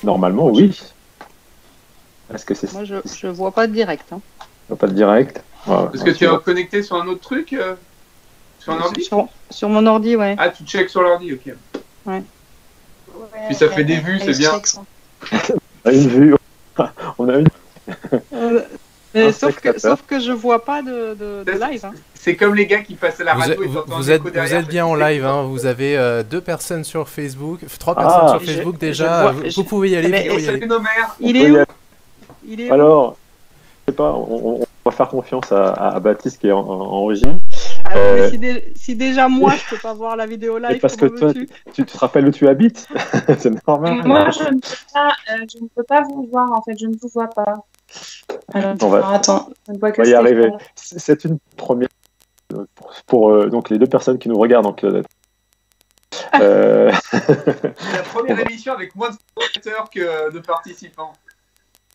Normalement, oui. Est-ce que c'est Moi, je vois pas de direct. Hein. pas de direct? Ouais, Est-ce que tu es connecté sur un autre truc sur un ordi? Sur mon ordi, ouais. Ah, tu checkes sur l'ordi, ok. Ouais. Puis ça fait des vues, c'est bien. On a une vue. On a une. Mais sauf que je vois pas de live. Hein. C'est comme les gars qui passent à la radio et vous êtes bien en live, hein. Vous avez 2 personnes sur Facebook, 3 personnes sur Facebook déjà. Vous pouvez y aller. Il est où? Il est où? Alors, je sais pas, on va faire confiance à Baptiste qui est en régie. Si déjà moi je peux pas voir la vidéo live, parce que toi, tu te rappelles où tu habites? C'est normal. Moi, je ne peux pas vous voir en fait, je ne vous vois pas. Alors, attends, on va y arriver. C'est une première pour donc les 2 personnes qui nous regardent. Donc, c'est la première émission avec moins de spectateurs que de participants.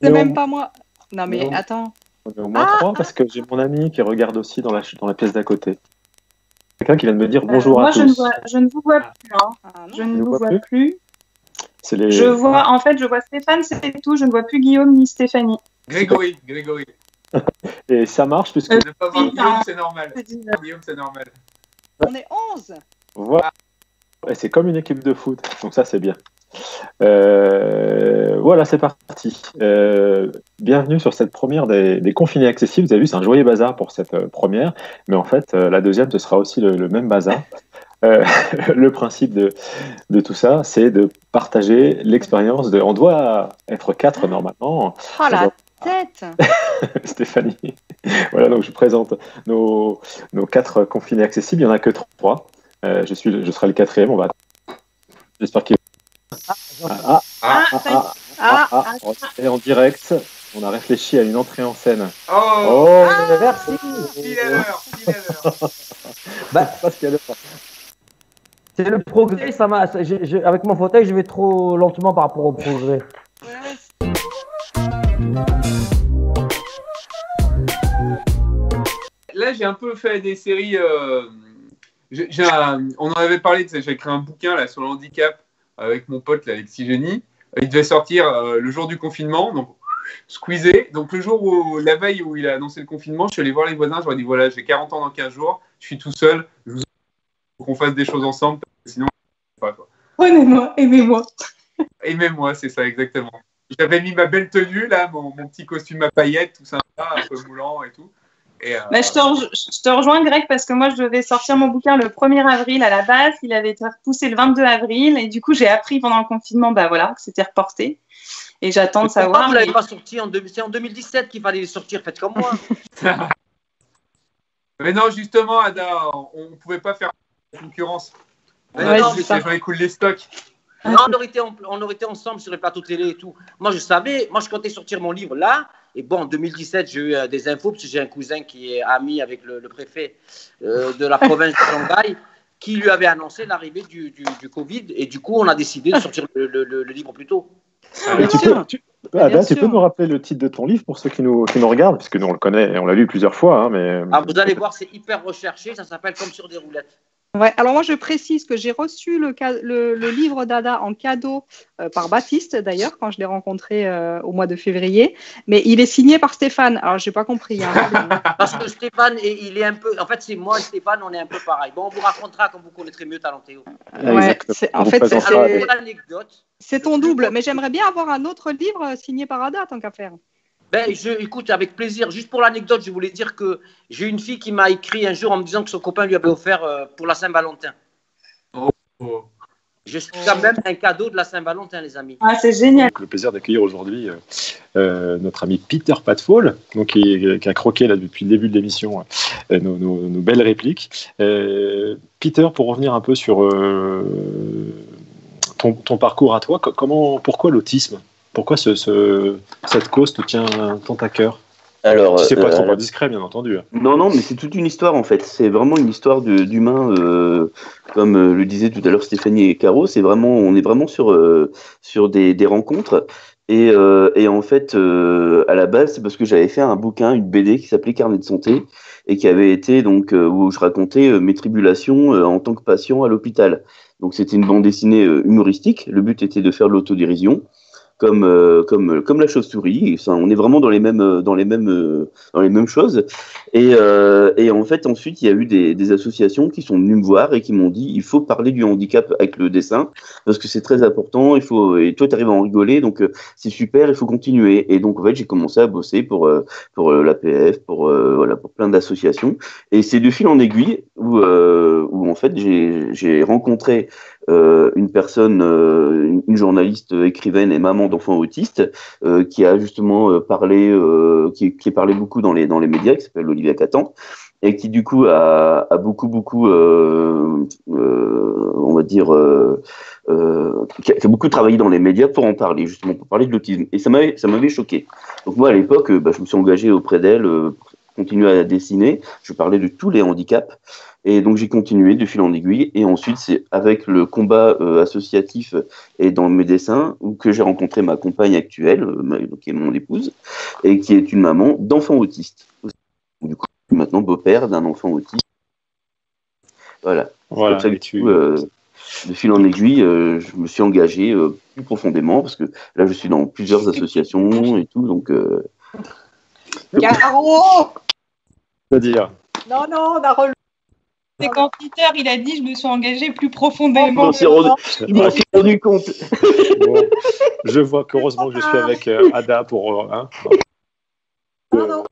C'est même pas moi. Non mais attends. On est au moins 3 parce que j'ai mon ami qui regarde aussi dans la pièce d'à côté. Quelqu'un qui vient de me dire bonjour à tous. Moi, je ne vous vois plus. Hein. Je ne vous vois plus. Je vois Stéphane, c'est tout. Je ne vois plus Guillaume ni Stéphanie. Grégory. Et ça marche puisque... Ne pas voir Guillaume, c'est normal. Guillaume, c'est normal. On est 11. Voilà. C'est comme une équipe de foot, donc ça c'est bien. Voilà, c'est parti. Bienvenue sur cette première des confinés accessibles. Vous avez vu, c'est un joyeux bazar pour cette première, mais en fait, la deuxième, ce sera aussi le même bazar. Le principe de tout ça, c'est de partager l'expérience de... On doit être 4 normalement. Oh la tête. Stéphanie. Voilà, donc je présente nos 4 confinés accessibles. Il n'y en a que 3. Je serai le 4e. On va... J'espère qu'il... Et en direct, on a réfléchi à une entrée en scène. Oh, merci. Il est l'heure. Parce qu'il y a l'heure. C'est le progrès, ça m'a. Avec mon fauteuil, je vais trop lentement par rapport au progrès. Là, j'ai un peu fait des séries. On en avait parlé, j'ai écrit un bouquin là sur le handicap avec mon pote là, Alexis Génie. Il devait sortir le jour du confinement, donc squeezé. Donc le jour où, la veille où il a annoncé le confinement, je suis allé voir les voisins, je leur ai dit voilà, j'ai 40 ans dans 15 jours, je suis tout seul, je vous faut qu'on fasse des choses ensemble, sinon pas quoi. Ouais, aimez-moi. Aimez-moi, c'est ça exactement. J'avais mis ma belle tenue là, mon petit costume à paillettes, tout sympa, un peu moulant et tout. Je te rejoins Greg parce que moi je devais sortir mon bouquin le 1er avril à la base, il avait été repoussé le 22 avril et du coup j'ai appris pendant le confinement que c'était reporté et j'attends de savoir. Vous l'avez pas sorti c'est en 2017 qu'il fallait les sortir, faites comme moi. Mais non, justement Ada, on pouvait pas faire concurrence. J'en écoule les stocks. Non, on aurait été ensemble sur les plateaux télé et tout. Moi je comptais sortir mon livre là. Et bon, en 2017, j'ai eu des infos, parce que j'ai un cousin qui est ami avec le préfet de la province de Shanghai, qui lui avait annoncé l'arrivée du Covid. Et du coup, on a décidé de sortir le livre plus tôt. Tu peux nous rappeler le titre de ton livre pour ceux qui nous regardent, puisque nous on le connaît et on l'a lu plusieurs fois. Hein, mais... vous allez voir, c'est hyper recherché, ça s'appelle Comme sur des roulettes. Ouais, alors moi je précise que j'ai reçu le livre d'Ada en cadeau par Baptiste d'ailleurs quand je l'ai rencontré au mois de février, mais il est signé par Stéphane. Alors j'ai pas compris. Hein, parce que Stéphane, il est un peu. En fait, c'est moi et Stéphane, on est un peu pareil. Bon, on vous racontera quand vous connaîtrez mieux Talentéo. Ouais, en fait c'est ton double, double. Mais j'aimerais bien avoir un autre livre signé par Ada tant qu'à faire. Écoute, avec plaisir. Juste pour l'anecdote, je voulais dire que j'ai une fille qui m'a écrit un jour en me disant que son copain lui avait offert pour la Saint-Valentin. Je suis quand même un cadeau de la Saint-Valentin, les amis. Ah, c'est génial. Le plaisir d'accueillir aujourd'hui notre ami Peter Patfall, donc qui a croqué là depuis le début de l'émission nos belles répliques. Peter, pour revenir un peu sur ton parcours à toi, pourquoi l'autisme? Pourquoi cette cause te tient tant à cœur? Alors, c'est pas trop discret, bien entendu. Non, mais c'est toute une histoire en fait. C'est vraiment une histoire d'humain, comme le disait tout à l'heure Stéphanie et Caro. On est vraiment sur des rencontres. Et en fait, à la base, c'est parce que j'avais fait un bouquin, une BD qui s'appelait Carnet de santé, et qui avait été donc où je racontais mes tribulations en tant que patient à l'hôpital. Donc c'était une bande dessinée humoristique. Le but était de faire de l'autodérision, comme la chauve-souris. Enfin, on est vraiment dans les mêmes choses. Et en fait, ensuite, il y a eu des associations qui sont venues me voir et qui m'ont dit il faut parler du handicap avec le dessin parce que c'est très important. Et toi, tu arrives à en rigoler, donc c'est super. Il faut continuer. Et donc, en fait, j'ai commencé à bosser pour l'APF, voilà, pour plein d'associations. Et c'est de fil en aiguille où en fait, j'ai rencontré une personne, une journaliste, écrivaine et maman d'enfants autistes, qui a justement qui parlait beaucoup dans les médias, qui s'appelle Olivia Catan, et qui du coup a beaucoup, on va dire, qui a beaucoup travaillé dans les médias pour en parler, justement pour parler de l'autisme. Et ça m'avait choqué. Donc moi à l'époque, je me suis engagé auprès d'elle pour continuer à dessiner. Je parlais de tous les handicaps. Et donc j'ai continué de fil en aiguille, et ensuite c'est avec le combat associatif et dans mes dessins que j'ai rencontré ma compagne actuelle, qui est mon épouse, et qui est une maman d'enfants autistes. Du coup, maintenant beau-père d'un enfant autiste. Voilà. Voilà. Comme ça, de fil en aiguille, je me suis engagé plus profondément, parce que là je suis dans plusieurs associations et tout, donc. Caro C'est-à-dire. Non, on a relevé. C'est quand Peter, il a dit, je me suis engagée plus profondément. Je m'en suis rendu compte. Bon, je vois qu'heureusement que je suis avec Ada pour... Non.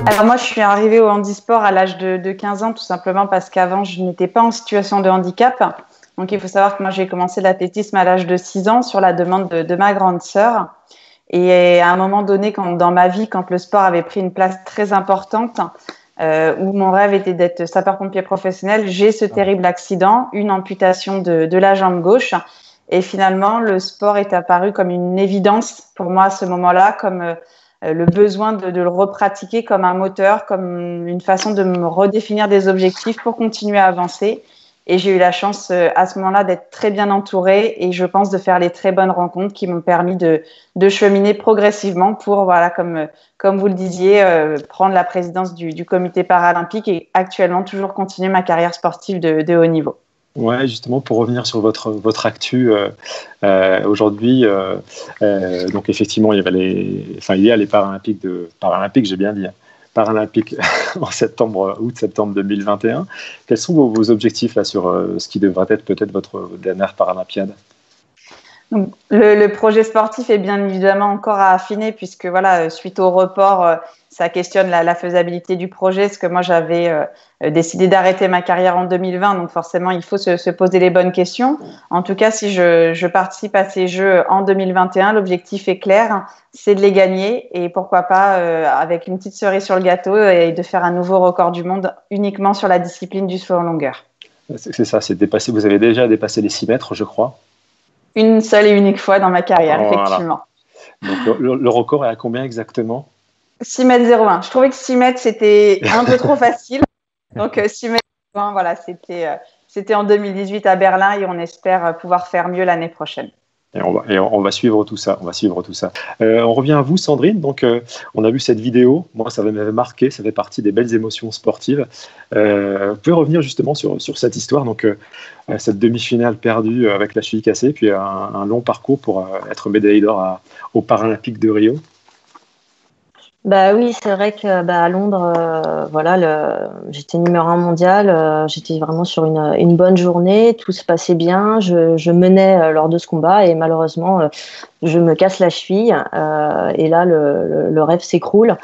Alors moi, je suis arrivée au handisport à l'âge de 15 ans, tout simplement parce qu'avant, je n'étais pas en situation de handicap. Donc, il faut savoir que moi, j'ai commencé l'athlétisme à l'âge de 6 ans sur la demande de ma grande sœur. Et à un moment donné, dans ma vie, quand le sport avait pris une place très importante, où mon rêve était d'être sapeur-pompier professionnel, j'ai ce terrible accident, une amputation de la jambe gauche. Et finalement, le sport est apparu comme une évidence pour moi à ce moment-là, comme le besoin de le repratiquer comme un moteur, comme une façon de me redéfinir des objectifs pour continuer à avancer. Et j'ai eu la chance à ce moment-là d'être très bien entourée, et je pense de faire les très bonnes rencontres qui m'ont permis de cheminer progressivement pour, voilà, comme vous le disiez, prendre la présidence du comité paralympique et actuellement toujours continuer ma carrière sportive de haut niveau. Ouais, justement, pour revenir sur votre actu, aujourd'hui, donc effectivement, il y a les Paralympiques, j'ai bien dit, Paralympiques en août-septembre 2021. Quels sont vos objectifs là sur ce qui devrait être peut-être votre dernière Paralympiade? Donc, le projet sportif est bien évidemment encore à affiner, puisque voilà, suite au report, ça questionne la faisabilité du projet, parce que moi j'avais décidé d'arrêter ma carrière en 2020, donc forcément il faut se poser les bonnes questions. En tout cas, si je participe à ces Jeux en 2021, l'objectif est clair, c'est de les gagner, et pourquoi pas avec une petite cerise sur le gâteau, et de faire un nouveau record du monde uniquement sur la discipline du saut en longueur. C'est ça, vous avez déjà dépassé les 6 mètres, je crois. Une seule et unique fois dans ma carrière, effectivement. Donc le record est à combien exactement? 6,01 m. Je trouvais que 6 mètres, c'était un peu trop facile. Donc 6,01 m, voilà, c'était en 2018 à Berlin, et on espère pouvoir faire mieux l'année prochaine. Et on va suivre tout ça. On revient à vous, Sandrine. Donc, on a vu cette vidéo. Moi, ça m'avait marqué. Ça fait partie des belles émotions sportives. Vous pouvez revenir justement sur cette histoire. Donc, cette demi-finale perdue avec la cheville cassée, puis un long parcours pour être médaillé d'or aux Paralympiques de Rio. Bah oui, c'est vrai que à Londres, voilà, j'étais numéro 1 mondial, j'étais vraiment sur une bonne journée, tout se passait bien, je menais lors de ce combat, et malheureusement je me casse la cheville, et là le rêve s'écroule,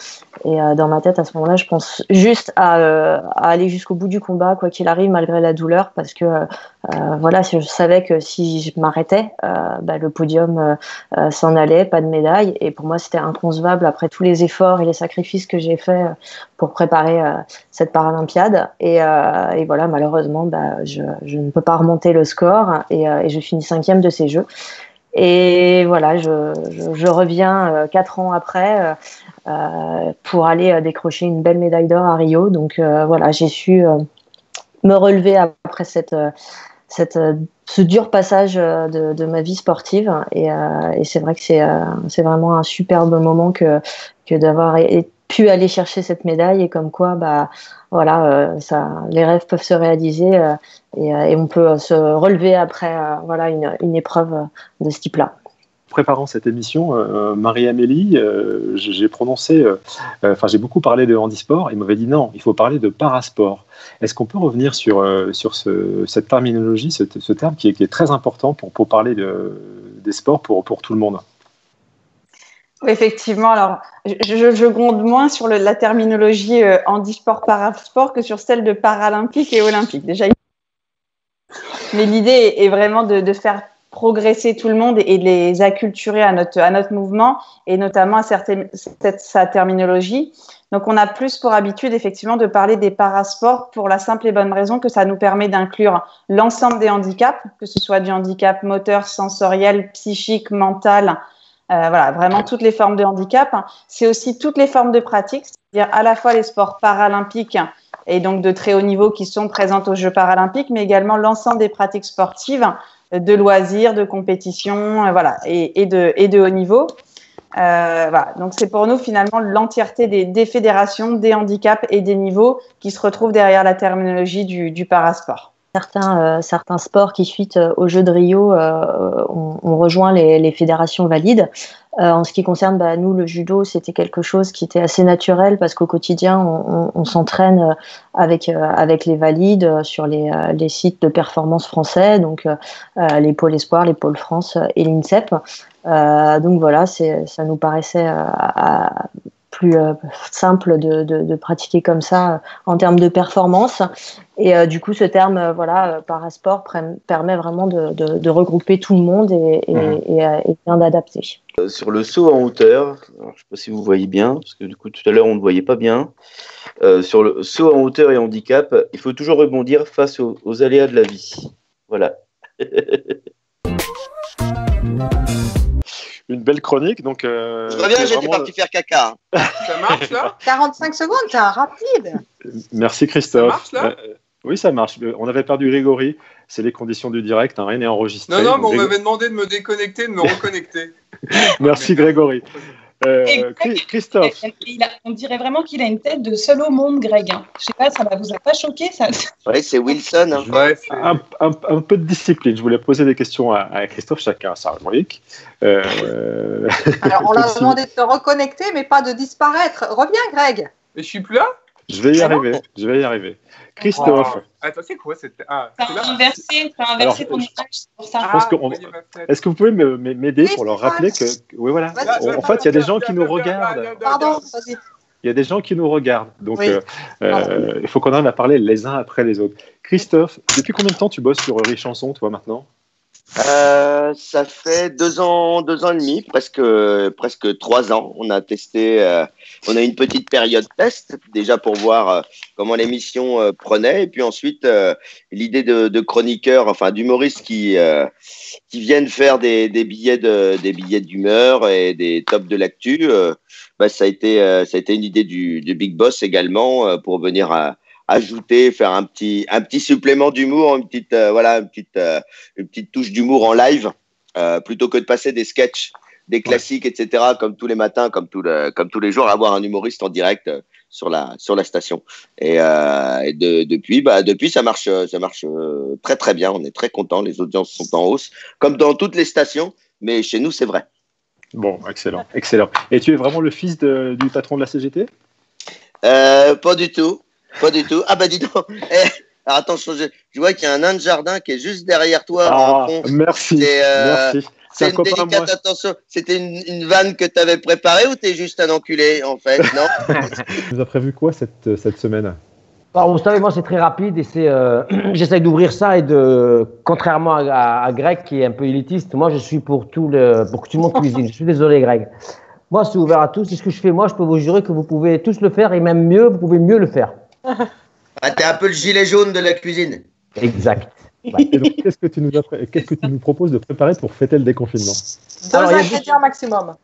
et dans ma tête à ce moment-là je pense juste à aller jusqu'au bout du combat quoi qu'il arrive malgré la douleur, parce que voilà, je savais que si je m'arrêtais, le podium s'en allait, pas de médaille, et pour moi c'était inconcevable après tous les efforts et les sacrifices que j'ai faits pour préparer cette Paralympiade, et voilà, malheureusement je ne peux pas remonter le score, et je finis 5e de ces Jeux. Et voilà, je reviens 4 ans après pour aller décrocher une belle médaille d'or à Rio. Donc voilà, j'ai su me relever après cette ce dur passage de ma vie sportive. Et c'est vrai que c'est vraiment un superbe moment que d'avoir pu aller chercher cette médaille, et comme quoi, voilà, les rêves peuvent se réaliser et on peut se relever après voilà, une épreuve de ce type-là. Préparant cette émission, Marie-Amélie, j'ai beaucoup parlé de handisport, et m'avait dit non, il faut parler de parasport. Est-ce qu'on peut revenir sur cette terminologie, ce terme qui est très important pour parler des sports pour tout le monde? Effectivement, alors je gronde moins sur la terminologie handisport, parasport que sur celle de paralympique et olympique. Déjà, mais l'idée est vraiment de faire progresser tout le monde et de les acculturer à notre mouvement, et notamment à sa terminologie. Donc, on a plus pour habitude, effectivement, de parler des parasports pour la simple et bonne raison que ça nous permet d'inclure l'ensemble des handicaps, que ce soit du handicap moteur, sensoriel, psychique, mental, voilà, vraiment toutes les formes de handicap. C'est aussi toutes les formes de pratique, c'est-à-dire à la fois les sports paralympiques et donc de très haut niveau qui sont présentes aux Jeux paralympiques, mais également l'ensemble des pratiques sportives, de loisirs, de compétition, voilà, et de haut niveau. Voilà. Donc c'est pour nous finalement l'entièreté des fédérations, des handicaps et des niveaux qui se retrouvent derrière la terminologie du parasport. Certains sports qui, suite aux Jeux de Rio, ont rejoint les fédérations valides. En ce qui concerne nous, le judo, c'était quelque chose qui était assez naturel parce qu'au quotidien, on s'entraîne avec les valides sur les sites de performance français, donc les pôles Espoir, les pôles France et l'INSEP. Donc voilà, ça nous paraissait plus simple de pratiquer comme ça en termes de performance. Et du coup, ce terme parasport permet vraiment de regrouper tout le monde et bien d'adapter. Sur le saut en hauteur, alors, je ne sais pas si vous voyez bien, parce que du coup tout à l'heure on ne voyait pas bien. Sur le saut en hauteur et handicap, il faut toujours rebondir face aux aléas de la vie. Voilà. Une belle chronique, donc. Je reviens, j'étais parti faire caca. Ça marche là? 45 secondes, t'es un rapide. Merci Christophe. Ça marche là? Oui, ça marche. On avait perdu Grégory. C'est les conditions du direct, rien n'est enregistré. Non, mais on m'avait demandé de me déconnecter, de me reconnecter. Merci Grégory. Christophe. On dirait vraiment qu'il a une tête de seul au monde, Greg. Je sais pas, ça vous a pas choqué ça? Oui, c'est Wilson. Hein. Ouais, un peu de discipline. Je voulais poser des questions à Christophe, chacun à sa rubrique. Alors, on l'a demandé de te reconnecter, mais pas de disparaître. Reviens, Greg. Mais je suis plus là? Je vais y arriver. Christophe. Attends, c'est quoi cette... T'as inversé ton image, c'est pour ça. Est-ce que vous pouvez m'aider pour leur rappeler que... Oui, voilà. En fait, il y a des gens qui nous regardent. Pardon, vas-y. Il y a des gens qui nous regardent. Donc, il faut qu'on arrive à parler les uns après les autres. Christophe, depuis combien de temps tu bosses sur Rire Chanson, toi, maintenant? Ça fait 2 ans et demi, presque 3 ans. On a testé, on a une petite période test déjà pour voir comment l'émission prenait, et puis ensuite l'idée de chroniqueurs, enfin d'humoristes qui viennent faire des billets d'humeur et des tops de l'actu. Ça a été une idée du Big Boss également pour venir ajouter, faire un petit supplément d'humour, une petite touche d'humour en live, plutôt que de passer des sketchs, des classiques, etc. comme tous les matins, comme tous les jours, avoir un humoriste en direct sur la station. Et depuis ça marche très très bien. On est très contents, les audiences sont en hausse, comme dans toutes les stations, mais chez nous c'est vrai. Bon, excellent. Et tu es vraiment le fils du patron de la CGT? Pas du tout. Ah bah dis donc. Alors attends, je vois qu'il y a un nain de jardin qui est juste derrière toi. Merci. Merci. C'est une délicate attention. C'était une vanne que tu avais préparée ou t'es juste un enculé en fait, non? Tu nous as prévu quoi cette semaine? Alors, vous savez, moi c'est très rapide et j'essaye d'ouvrir ça et contrairement à Greg qui est un peu élitiste, moi je suis pour que tout le monde cuisine. Je suis désolé Greg. Moi c'est ouvert à tous. C'est ce que je fais. Moi je peux vous jurer que vous pouvez tous le faire et même mieux, vous pouvez mieux le faire. T'es un peu le gilet jaune de la cuisine. Exact. Ouais. Et donc, qu'est-ce que tu nous proposes de préparer pour fêter le déconfinement? 2 ingrédients maximum.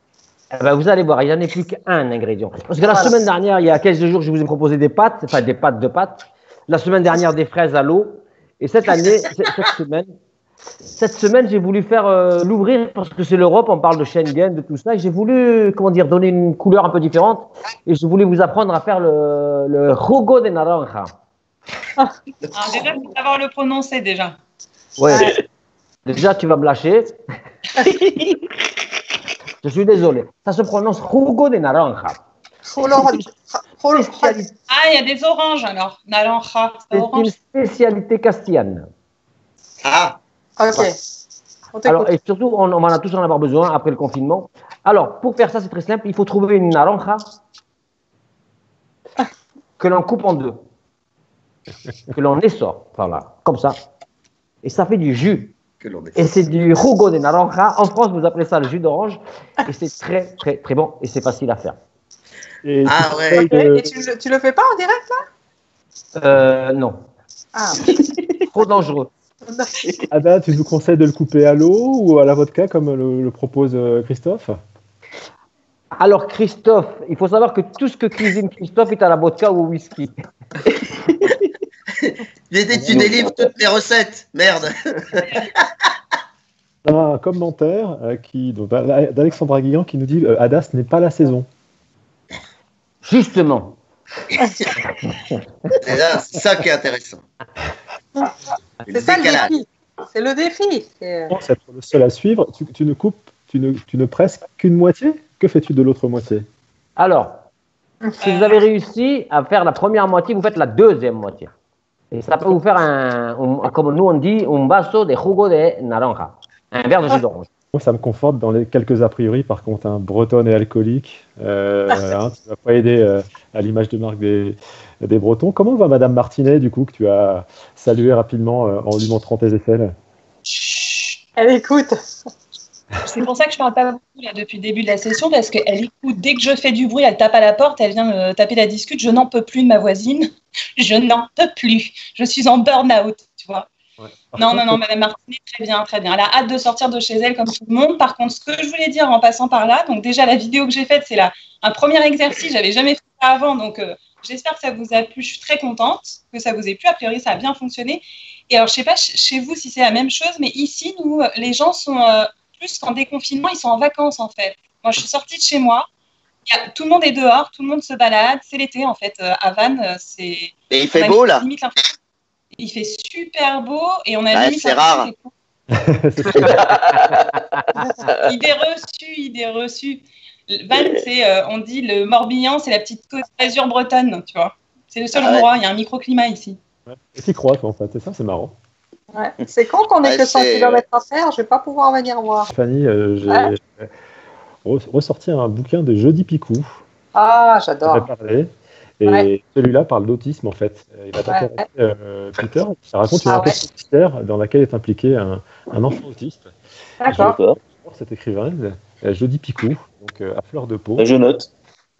Vous allez voir, il n'y en a plus qu'un ingrédient. Parce que la semaine dernière, il y a 15 jours, je vous ai proposé des pâtes, des pâtes de pâtes. La semaine dernière, des fraises à l'eau. Et cette semaine, Cette semaine, j'ai voulu faire l'ouvrir parce que c'est l'Europe, on parle de Schengen, de tout ça. Et j'ai voulu, donner une couleur un peu différente. Et je voulais vous apprendre à faire le jugo de naranja. Alors déjà, il faut savoir le prononcer déjà. Ouais. Déjà, tu vas me lâcher. Je suis désolé. Ça se prononce jugo de naranja. Ah, il y a des oranges alors. Naranja, c'est une spécialité castillane. Ah, ok. Alors, et surtout, on en a tous en avoir besoin après le confinement. Alors, pour faire ça, c'est très simple. Il faut trouver une naranja que l'on coupe en deux, que l'on essore, voilà, comme ça. Et ça fait du jus. Et c'est du jugo de naranja. En France, vous appelez ça le jus d'orange. Et c'est très, très, très bon. Et c'est facile à faire. Et ouais. Et tu le fais pas en direct là? Non. Ah. Trop dangereux. Ada, tu nous conseilles de le couper à l'eau ou à la vodka comme le propose Christophe? Alors Christophe, il faut savoir que tout ce que cuisine Christophe est à la vodka ou au whisky. Tu délivres toutes les recettes, merde. Un commentaire d'Alexandra Guillan qui nous dit Ada, ce n'est pas la saison. Justement. Et là, c'est ça qui est intéressant. C'est ça le défi. C'est le défi. Je pense être le seul à suivre. Tu ne presses qu'une moitié. Que fais-tu de l'autre moitié? Alors, si vous avez réussi à faire la première moitié, vous faites la deuxième moitié. Et ça peut vous faire comme nous on dit, un vaso de jugo de naranja. Un verre de jus d'orange. Ça me conforte dans les quelques a priori, par contre, bretonne et alcoolique. Tu ne vas pas aider à l'image de marque des Bretons. Comment va Madame Martinet, du coup, que tu as salué rapidement en lui montrant tes aisselles? Elle écoute. C'est pour ça que je parle pas beaucoup là, depuis le début de la session, parce qu'elle écoute. Dès que je fais du bruit, elle tape à la porte, elle vient me taper la discute. Je n'en peux plus de ma voisine. Je n'en peux plus. Je suis en burn-out, tu vois. Ouais. Non, Madame Martinet, très bien, très bien. Elle a hâte de sortir de chez elle comme tout le monde. Par contre, ce que je voulais dire en passant par là, donc déjà la vidéo que j'ai faite, c'est un premier exercice. J'avais jamais fait ça avant, donc j'espère que ça vous a plu. Je suis très contente que ça vous ait plu. A priori, ça a bien fonctionné. Et alors, je sais pas chez vous si c'est la même chose, mais ici, nous, les gens sont plus qu'en déconfinement, ils sont en vacances en fait. Moi, je suis sortie de chez moi. Tout le monde est dehors, tout le monde se balade. C'est l'été en fait. À Vannes, c'est. Et il fait beau là. Il fait super beau et on a limite. C'est rare. Idée reçue. Vannes, c'est, on dit le Morbihan, c'est la petite côte d'Azur bretonne, tu vois. C'est le seul endroit. Il y a un microclimat ici. Ouais. Et tu crois, toi, en fait, c'est ça, c'est marrant. Ouais. C'est con qu'on ait que 100 km à faire, je vais pas pouvoir venir voir. Fanny, j'ai ressorti un bouquin de Jody Picou. Ah, j'adore. Et celui-là parle d'autisme en fait. Il va t'intéresser, Peter. Ça raconte une enquête mystère dans laquelle est impliqué un enfant autiste. D'accord. Cette écrivaine, Jody Picou, donc à fleur de peau. Je note.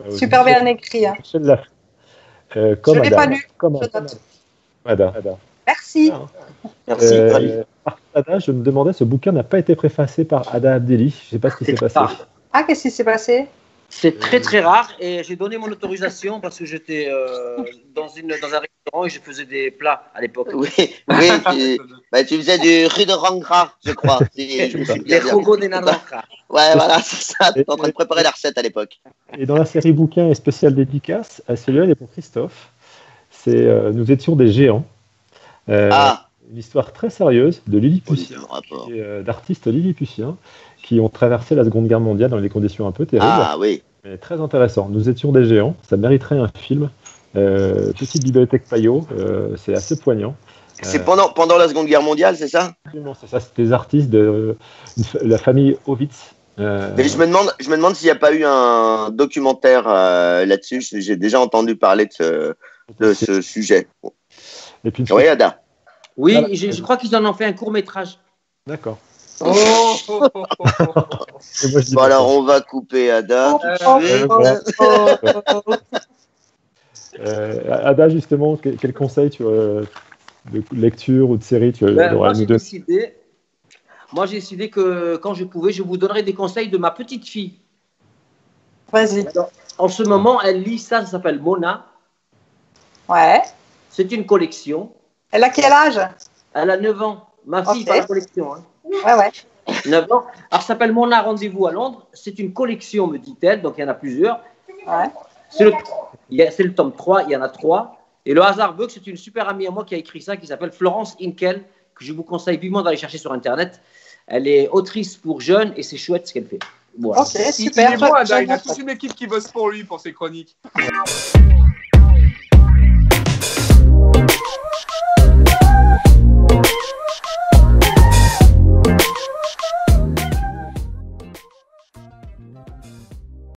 Super bien écrit. Hein. Je l'ai pas lu. Je note. Ada. Merci. Merci. Ada, je me demandais, ce bouquin n'a pas été préfacé par Ada Abdelli. Je ne sais pas ce qui s'est passé. Ah, qu'est-ce qui s'est passé? C'est très très rare et j'ai donné mon autorisation parce que j'étais dans un restaurant et je faisais des plats à l'époque. Oui, tu faisais du riz de rangras, je crois. Les jugos des naranja. Ouais, voilà, c'est ça. Tu étais en train de préparer la recette à l'époque. Et dans la série bouquin et spéciale dédicace, celui-là il est pour Christophe. C'est Nous étions des géants. Une histoire très sérieuse de Lilliputien, d'artistes lilliputiens qui ont traversé la Seconde Guerre mondiale dans des conditions un peu terribles. Ah oui. Mais très intéressant. Nous étions des géants. Ça mériterait un film. Petite bibliothèque Payot. C'est assez poignant. C'est pendant la Seconde Guerre mondiale, c'est ça? Absolument, c'est ça. C'est des artistes de la famille Ovitz. Mais je me demande s'il n'y a pas eu un documentaire là-dessus. J'ai déjà entendu parler de ce sujet. Et puis, oui, Ada. Oui, je crois qu'ils en ont fait un court-métrage. D'accord. Bon, alors on va couper Ada. Ada, justement, quel conseil de lecture ou de série tu aurais à nous donner? Moi, j'ai décidé que quand je pouvais, je vous donnerais des conseils de ma petite fille. Vas-y. En ce moment, elle lit ça s'appelle Mona. Ouais. C'est une collection. Elle a quel âge? Elle a 9 ans. Ma fille fait la collection. Hein. Ouais. 9 ans. Alors, ça s'appelle Mona Rendez-vous à Londres. C'est une collection, me dit-elle, donc il y en a plusieurs. Ouais. C'est le tome 3, il y en a 3. Et le hasard veut que c'est une super amie à moi qui a écrit ça, qui s'appelle Florence Inkel, que je vous conseille vivement d'aller chercher sur Internet. Elle est autrice pour jeunes et c'est chouette ce qu'elle fait. Voilà. Ok, super. Il est bon, il a toute une équipe qui bosse pour lui, pour ses chroniques.